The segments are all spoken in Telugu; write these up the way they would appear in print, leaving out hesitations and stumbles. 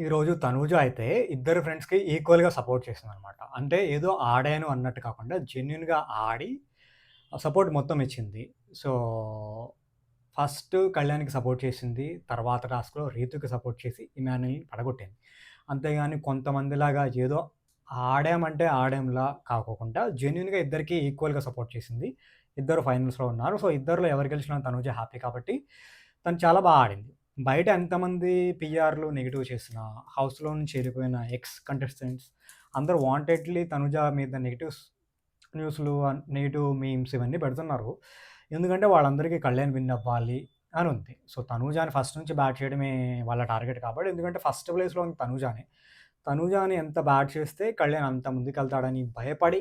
ఈరోజు తనూజ అయితే ఇద్దరు ఫ్రెండ్స్‌కి ఈక్వల్‌గా సపోర్ట్ చేసిందనమాట. అంటే ఏదో ఆడాను అన్నట్టు కాకుండా జెన్యూన్‌గా ఆడి సపోర్ట్ మొత్తం ఇచ్చింది. సో, ఫస్ట్ కళ్యాణ్‌కి సపోర్ట్ చేసింది. తర్వాత టాస్క్‌లో రీతుకి సపోర్ట్ చేసి ఇమాన్యుల్‌ని పడగొట్టింది. అంతేగాని కొంతమందిలాగా ఏదో ఆడామంటే ఆడాంలా కాకోకుండా జెన్యూన్‌గా ఇద్దరికీ ఈక్వల్‌గా సపోర్ట్ చేసింది. ఇద్దరు ఫైనల్స్‌లో ఉన్నారు. సో, ఇద్దరిలో ఎవరు గెలిచినా తనూజ హ్యాపీ కాబట్టి తను చాలా ఆడింది. బయట ఎంతమంది పీఆర్‌లు నెగెటివ్ చేసినా, హౌస్‌లో నుంచి ఎళ్ళిపోయిన ఎక్స్ కంటెస్టెంట్స్ అందరూ వాంటెడ్‌లీ తనుజ మీద న్యూస్‌లు, నెగెటివ్ మీమ్స్ ఇవన్నీ పెడుతున్నారు. ఎందుకంటే వాళ్ళందరికీ కళ్యాణ్ విన్ అవ్వాలి అని ఉంది. సో, తనూజాని ఫస్ట్ నుంచి బ్యాట్ చేయడమే వాళ్ళ టార్గెట్ కాబట్టి ఎందుకంటే ఫస్ట్ ప్లేస్‌లో ఉంది తనూజానే. తనూజాని ఎంత బ్యాట్ చేస్తే కళ్యాణ్ అంత ముందుకెళ్తాడని భయపడి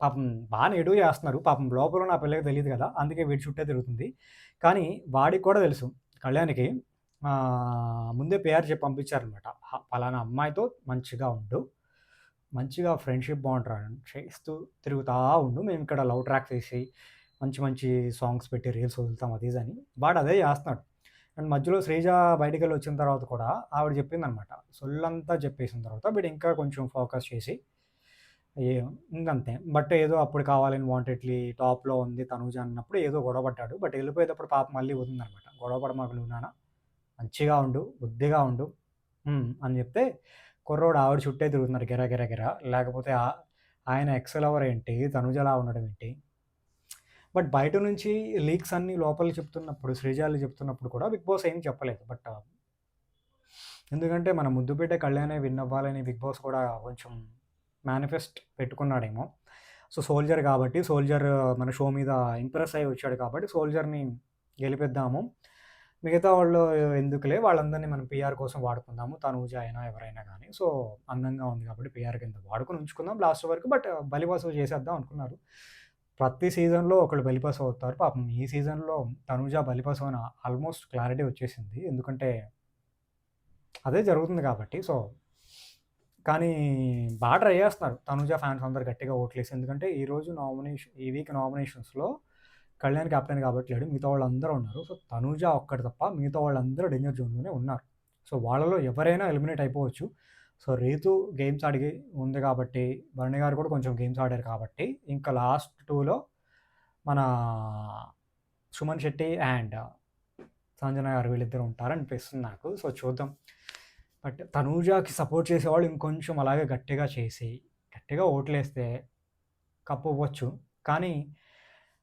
పాపం నెగెటివ్ చేస్తున్నారు. పాపం లోపల ఆ పిల్లకి తెలీదు కదా! అందుకే వీడి చుట్టే తిరుగుతుంది. కానీ వాడికి కూడా తెలుసు కళ్యాణ్‌కి ముందే పేఆర్ చెప్పి పంపించారనమాట. పలానా అమ్మాయితో మంచిగా ఉండు. మంచిగా ఫ్రెండ్‌షిప్ బాండ్ చేస్తూ తిరుగుతా ఉండు. మేమిక్కడ లవ్ ట్రాక్స్ ఏసి, మంచి మంచి సాంగ్స్ పెట్టి రీల్స్ వదులుతాం అది ఇది అని. వాడు అదే చేస్తున్నాడు. అండ్ మధ్యలో శ్రీజ బయటికెళ్ళి వచ్చిన తర్వాత కూడా ఆవిడ చెప్పిందనమాట. సొల్లంతా చెప్పేసిన తర్వాత వీడు ఇంకా కొంచెం ఫోకస్ చేసి ఇంకంతే. బట్ ఏదో అప్పుడు కావాలని వాంటెడ్‌లీ టాప్‌లో ఉంది తనూజ అన్నప్పుడు ఏదో గొడవ పడ్డాడు. బట్ ఎళ్ళిపోయేటప్పుడు పాపం మళ్ళీ వదిలిందనమాట. గొడవ పడమాకు నువ్వు నాన్న. మంచిగా ఉండు, బుద్ధిగా ఉండు అని జెప్తే కుర్రోడు ఆవిడ చుట్టే తిరుగుతున్నారు గిర గిర గిర. లేకపోతే ఆయన ఎక్స్ లవర్ ఏంటి, తనుజలా ఉండడం ఏంటి. బట్ బయట నుంచి లీక్స్ అన్నీ లోపల చెప్తున్నప్పుడు, శ్రీజాలు చెప్తున్నప్పుడు కూడా బిగ్ బాస్ ఏం చెప్పలేదు. బట్ ఎందుకంటే మన ముద్దుబిడ్డ కళ్యాణే విన్ అవ్వాలని బిగ్ బాస్ కూడా కొంచెం మేనిఫెస్ట్ పెట్టుకున్నాడేమో. సో, సోల్జర్ కాబట్టి సోల్జర్ మన షో మీద ఇంప్రెస్ అయ్యి వచ్చాడు కాబట్టి సోల్జర్‌ని గెలిపిద్దాము. మిగతా వాళ్ళు ఎందుకులే వాళ్ళందరిని మనం పీఆర్ కోసం వాడుకుందాము. తనూజ అయినా ఎవరైనా గానీ. సో, అందంగా ఉంది కాబట్టి పీఆర్ కింద వాడుకొని ఉంచుకుందాం లాస్ట్ వరకు. బట్ బలిపశువు చేసేద్దాం అనుకున్నారు. ప్రతి సీజన్‌లో ఒకళ్ళు బలిపశువు అవుతారు. పాపం ఈ సీజన్‌లో తనూజ బలిపశువు అని ఆల్మోస్ట్ క్లారిటీ వచ్చేసింది. ఎందుకంటే అదే జరుగుతుంది కాబట్టి. సో, కానీ ట్రై చేస్తున్నారు. తనూజ ఫ్యాన్స్ అందరూ గట్టిగా ఓట్లేసి. ఎందుకంటే ఈ వీక్ నామినేషన్స్‌లో కళ్యాణ్ కెప్టెన్ కాబట్టి లేడు. మిగతా వాళ్ళందరూ ఉన్నారు. సో, తనూజ ఒక్కడు తప్ప మిగతా వాళ్ళందరూ డేంజర్ జోన్‌లోనే ఉన్నారు. సో, వాళ్ళలో ఎవరైనా ఎలిమినేట్ అయిపోవచ్చు. సో, రీతు గేమ్స్ ఆడి ఉంది కాబట్టి, భరణి గారు కూడా కొంచెం గేమ్స్ ఆడారు కాబట్టి, ఇంకా లాస్ట్ 2లో మన సుమన్ శెట్టి అండ్ సంజన గారు వీళ్ళిద్దరూ ఉంటారనిపిస్తుంది నాకు. సో, చూద్దాం. బట్ తనూజకి సపోర్ట్ చేసేవాళ్ళు ఇంకొంచెం అలాగే గట్టిగా చేసి, గట్టిగా ఓట్లేస్తే కప్పవ్వచ్చు. కానీ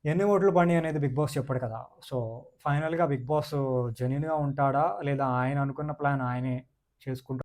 ఎన్ని ఓట్లు పడినయి అనేది బిగ్ బాస్ చెప్పడు కదా! సో, ఫైనల్‌గా బిగ్ బాస్ జెన్యూన్‌గా ఉంటాడా? లేదా ఆయన అనుకున్న ప్లాన్ ఆయనే చేసుకుంటూ